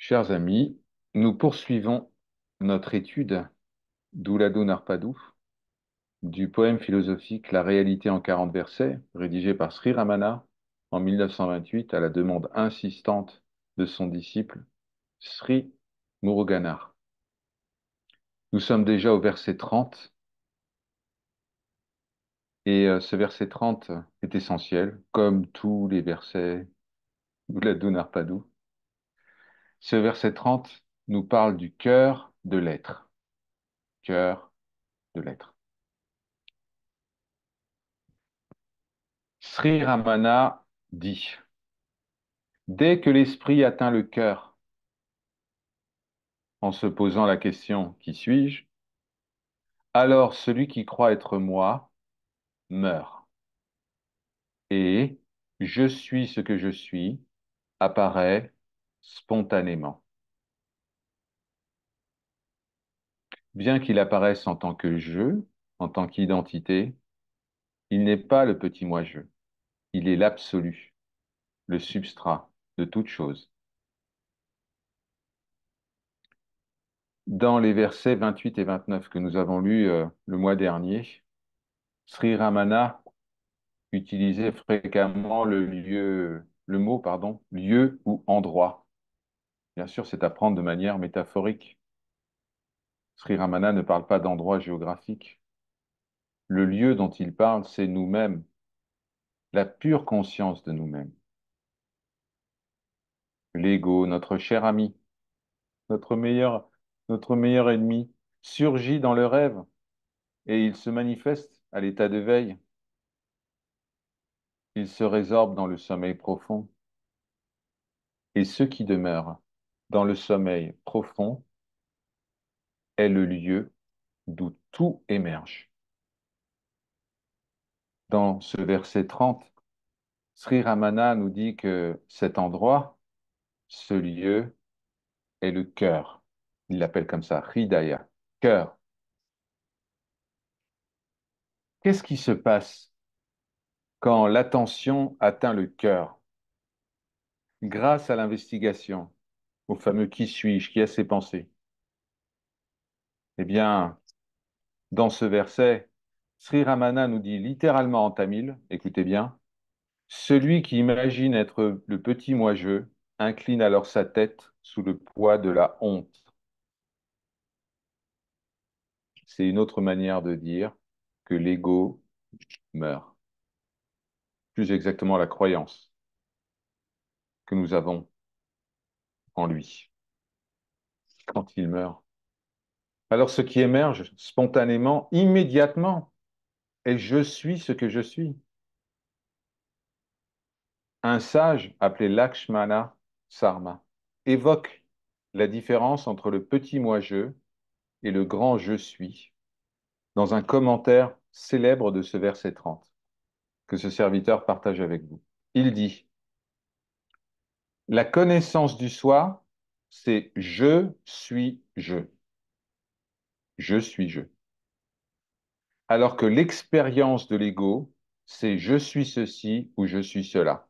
Chers amis, nous poursuivons notre étude d'Oulado Narpadu du poème philosophique La réalité en 40 versets, rédigé par Sri Ramana en 1928 à la demande insistante de son disciple Sri Muruganar. Nous sommes déjà au verset 30 et ce verset 30 est essentiel, comme tous les versets d'Oulado Narpadu. Ce verset 30 nous parle du cœur de l'être. Cœur de l'être. Sri Ramana dit, dès que l'esprit atteint le cœur, en se posant la question qui suis-je, alors celui qui croit être moi meurt. Et je suis ce que je suis apparaît spontanément. Bien qu'il apparaisse en tant que je, en tant qu'identité, il n'est pas le petit moi-je. Il est l'absolu, le substrat de toute chose. Dans les versets 28 et 29 que nous avons lus le mois dernier, Sri Ramana utilisait fréquemment le mot, pardon, lieu ou endroit. Bien sûr, c'est à prendre de manière métaphorique. Sri Ramana ne parle pas d'endroit géographique. Le lieu dont il parle, c'est nous-mêmes, la pure conscience de nous-mêmes. L'ego, notre cher ami, notre notre meilleur ennemi, surgit dans le rêve et il se manifeste à l'état de veille. Il se résorbe dans le sommeil profond. Et ce qui demeure dans le sommeil profond est le lieu d'où tout émerge. Dans ce verset 30, Sri Ramana nous dit que cet endroit, ce lieu, est le cœur. Il l'appelle comme ça, Hridaya, cœur. Qu'est-ce qui se passe quand l'attention atteint le cœur? Grâce à l'investigation, au fameux qui suis-je, qui a ses pensées? Eh bien, dans ce verset, Sri Ramana nous dit littéralement en tamil, écoutez bien, celui qui imagine être le petit moi-je incline alors sa tête sous le poids de la honte. C'est une autre manière de dire que l'ego meurt. Plus exactement la croyance que nous avons en lui quand il meurt. Alors ce qui émerge spontanément, immédiatement, est je suis ce que je suis. Un sage appelé Lakshmana Sarma évoque la différence entre le petit moi-je et le grand je suis dans un commentaire célèbre de ce verset 30 que ce serviteur partage avec vous. Il dit, la connaissance du soi, c'est je suis je. Je suis je. Alors que l'expérience de l'ego, c'est je suis ceci ou je suis cela.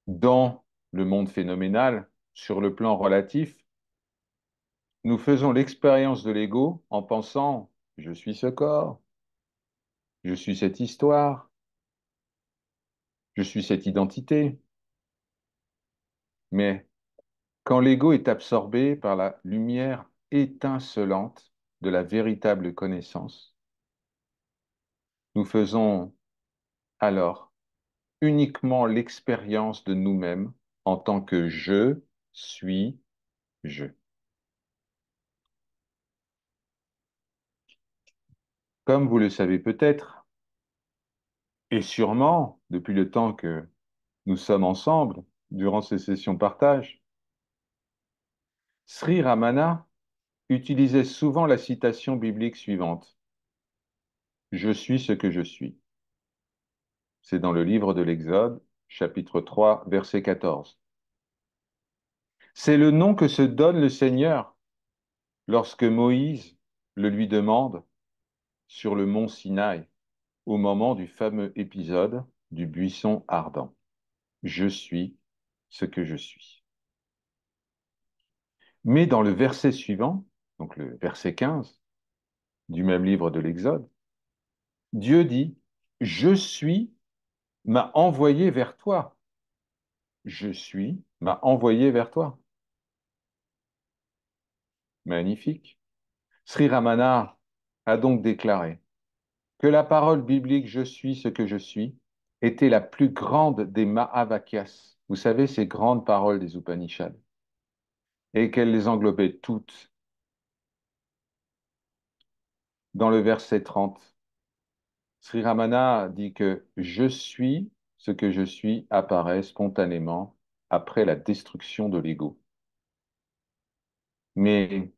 Dans le monde phénoménal, sur le plan relatif, nous faisons l'expérience de l'ego en pensant je suis ce corps, je suis cette histoire, je suis cette identité. Mais quand l'ego est absorbé par la lumière étincelante de la véritable connaissance, nous faisons alors uniquement l'expérience de nous-mêmes en tant que je suis je. Comme vous le savez peut-être, et sûrement depuis le temps que nous sommes ensemble, durant ces sessions partage, Sri Ramana utilisait souvent la citation biblique suivante. Je suis ce que je suis. C'est dans le livre de l'Exode, chapitre 3, verset 14. C'est le nom que se donne le Seigneur lorsque Moïse le lui demande sur le mont Sinaï, au moment du fameux épisode du buisson ardent. Je suis ce que je suis. Mais dans le verset suivant, donc le verset 15 du même livre de l'Exode, Dieu dit, je suis m'a envoyé vers toi. Je suis m'a envoyé vers toi. Magnifique. Sri Ramana a donc déclaré que la parole biblique je suis ce que je suis était la plus grande des Mahavakyas. Vous savez, ces grandes paroles des Upanishads, et qu'elle les englobait toutes. Dans le verset 30, Sri Ramana dit que je suis ce que je suis apparaît spontanément après la destruction de l'ego. Mais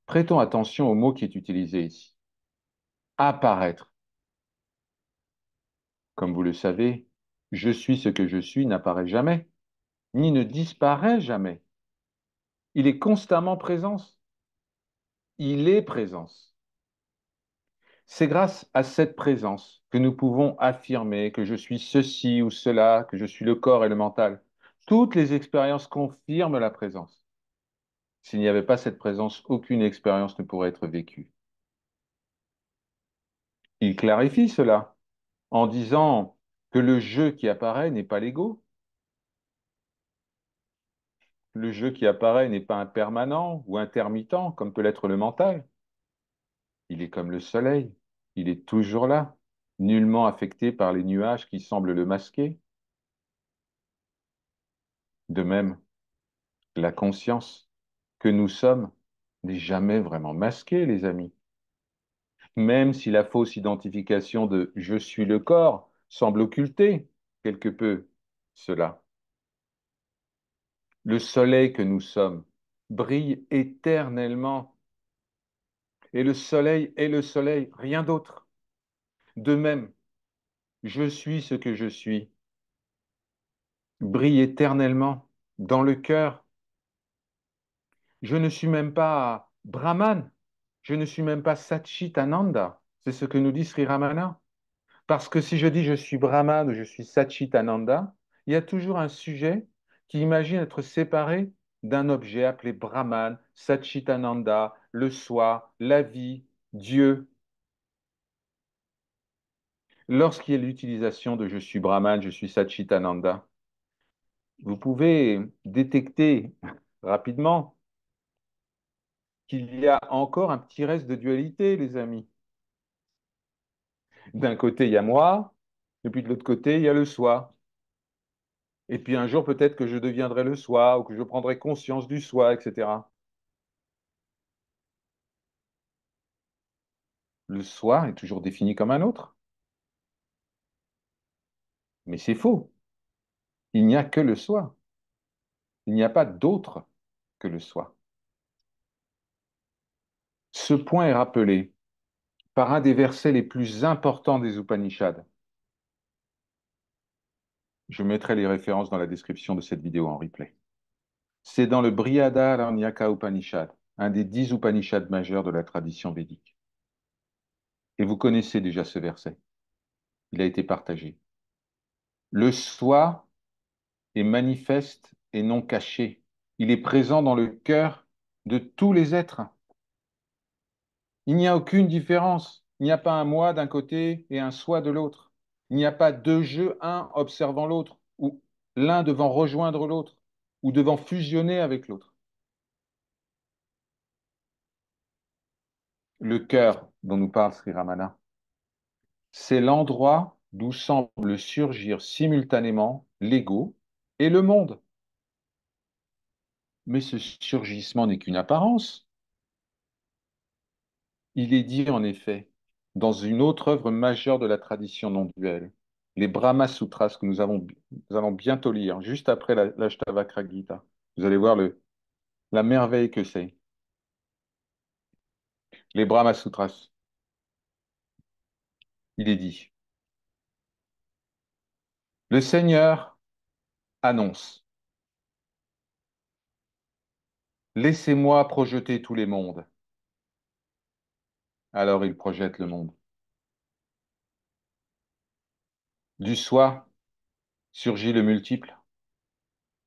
prêtons attention au mot qui est utilisé ici. Apparaître. Comme vous le savez, je suis ce que je suis n'apparaît jamais, ni ne disparaît jamais. Il est constamment présence. Il est présence. C'est grâce à cette présence que nous pouvons affirmer que je suis ceci ou cela, que je suis le corps et le mental. Toutes les expériences confirment la présence. S'il n'y avait pas cette présence, aucune expérience ne pourrait être vécue. Il clarifie cela en disant que le jeu qui apparaît n'est pas l'ego. Le jeu qui apparaît n'est pas impermanent ou intermittent, comme peut l'être le mental. Il est comme le soleil. Il est toujours là, nullement affecté par les nuages qui semblent le masquer. De même, la conscience que nous sommes n'est jamais vraiment masquée, les amis. Même si la fausse identification de je suis le corps semble occulter quelque peu cela. Le soleil que nous sommes brille éternellement. Et le soleil est le soleil, rien d'autre. De même, je suis ce que je suis, brille éternellement dans le cœur. Je ne suis même pas Brahman, je ne suis même pas Satchitananda. C'est ce que nous dit Sri Ramana. Parce que si je dis je suis Brahman ou je suis Satchitananda, il y a toujours un sujet qui imagine être séparé d'un objet appelé Brahman, Satchitananda, le soi, la vie, Dieu. Lorsqu'il y a l'utilisation de je suis Brahman, je suis Satchitananda, vous pouvez détecter rapidement qu'il y a encore un petit reste de dualité, les amis. D'un côté, il y a moi, et puis de l'autre côté, il y a le soi. Et puis un jour, peut-être que je deviendrai le soi, ou que je prendrai conscience du soi, etc. Le soi est toujours défini comme un autre. Mais c'est faux. Il n'y a que le soi. Il n'y a pas d'autre que le soi. Ce point est rappelé par un des versets les plus importants des Upanishads. Je mettrai les références dans la description de cette vidéo en replay. C'est dans le Brihadaranyaka Upanishad, un des 10 Upanishads majeurs de la tradition védique. Et vous connaissez déjà ce verset. Il a été partagé. Le soi est manifeste et non caché. Il est présent dans le cœur de tous les êtres. Il n'y a aucune différence. Il n'y a pas un moi d'un côté et un soi de l'autre. Il n'y a pas deux jeux, un observant l'autre, ou l'un devant rejoindre l'autre, ou devant fusionner avec l'autre. Le cœur dont nous parle Sri Ramana, c'est l'endroit d'où semble surgir simultanément l'ego et le monde. Mais ce surgissement n'est qu'une apparence. Il est dit en effet, dans une autre œuvre majeure de la tradition non duelle, les Brahma Sutras que nous allons bientôt lire, juste après l'Ashtavakra Gita. Vous allez voir la merveille que c'est. Les Brahma Sutras, il est dit, le Seigneur annonce, laissez-moi projeter tous les mondes. Alors il projette le monde. Du soi surgit le multiple.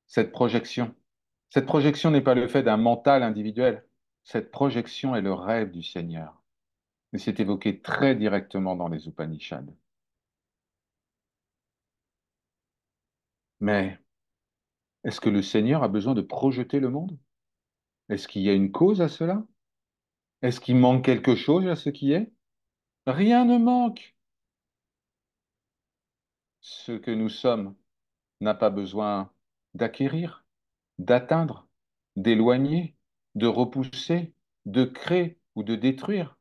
cette projection. Cette projection n'est pas le fait d'un mental individuel. Cette projection est le rêve du Seigneur. Et c'est évoqué très directement dans les Upanishads. Mais est-ce que le Seigneur a besoin de projeter le monde? Est-ce qu'il y a une cause à cela? Est-ce qu'il manque quelque chose à ce qui est? Rien ne manque. Ce que nous sommes n'a pas besoin d'acquérir, d'atteindre, d'éloigner, de repousser, de créer ou de détruire.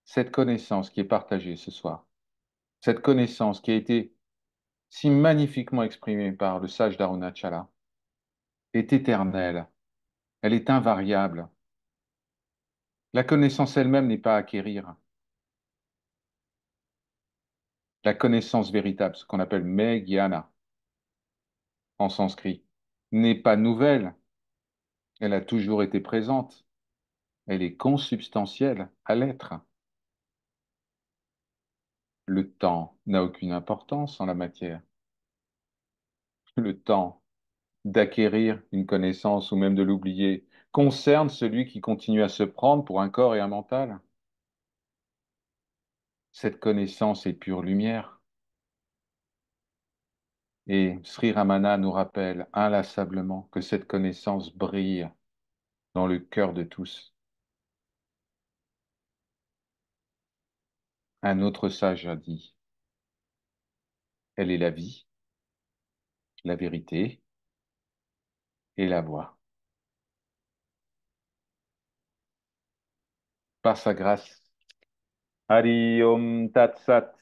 Cette connaissance qui est partagée ce soir, cette connaissance qui a été si magnifiquement exprimée par le sage d'Arunachala, est éternelle, elle est invariable. La connaissance elle-même n'est pas à acquérir. La connaissance véritable, ce qu'on appelle Meghyana en sanskrit, n'est pas nouvelle, elle a toujours été présente, elle est consubstantielle à l'être. Le temps n'a aucune importance en la matière. Le temps d'acquérir une connaissance ou même de l'oublier concerne celui qui continue à se prendre pour un corps et un mental. Cette connaissance est pure lumière. Et Sri Ramana nous rappelle inlassablement que cette connaissance brille dans le cœur de tous. Un autre sage a dit, elle est la vie, la vérité et la voie. Par sa grâce. Hari Om Tat Sat.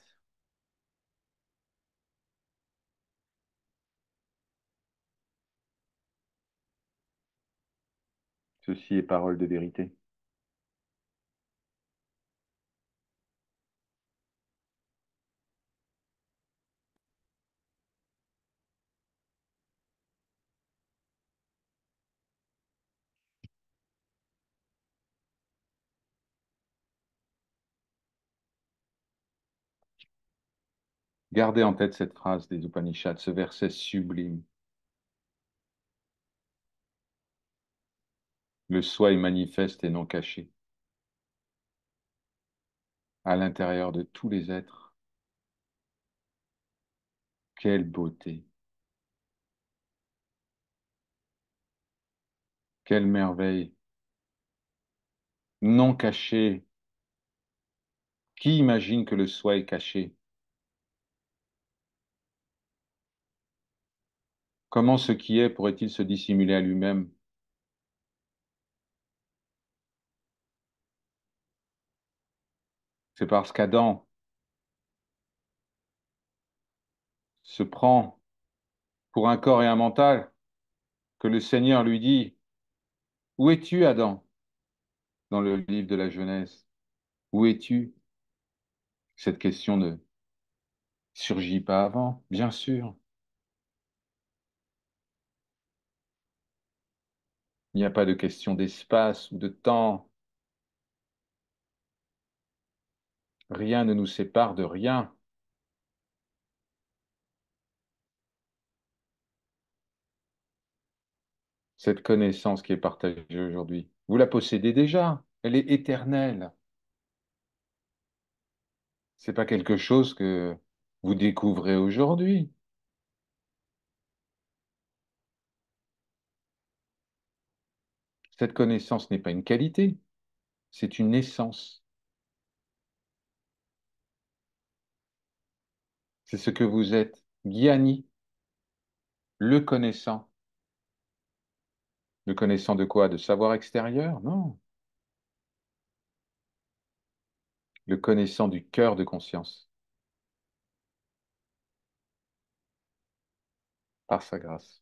Ceci est parole de vérité. Gardez en tête cette phrase des Upanishads, ce verset sublime. Le soi est manifeste et non caché, à l'intérieur de tous les êtres. Quelle beauté, quelle merveille, non caché. Qui imagine que le soi est caché? Comment ce qui est pourrait-il se dissimuler à lui-même? C'est parce qu'Adam se prend pour un corps et un mental que le Seigneur lui dit, où es-tu, Adam? Dans le livre de la Genèse. Où es-tu? Cette question ne surgit pas avant, bien sûr. Il n'y a pas de question d'espace ou de temps. Rien ne nous sépare de rien. Cette connaissance qui est partagée aujourd'hui, vous la possédez déjà. Elle est éternelle. C'est pas quelque chose que vous découvrez aujourd'hui. Cette connaissance n'est pas une qualité, c'est une essence. C'est ce que vous êtes. Gyani, le connaissant. Le connaissant de quoi? De savoir extérieur? Non. Le connaissant du cœur de conscience, par sa grâce.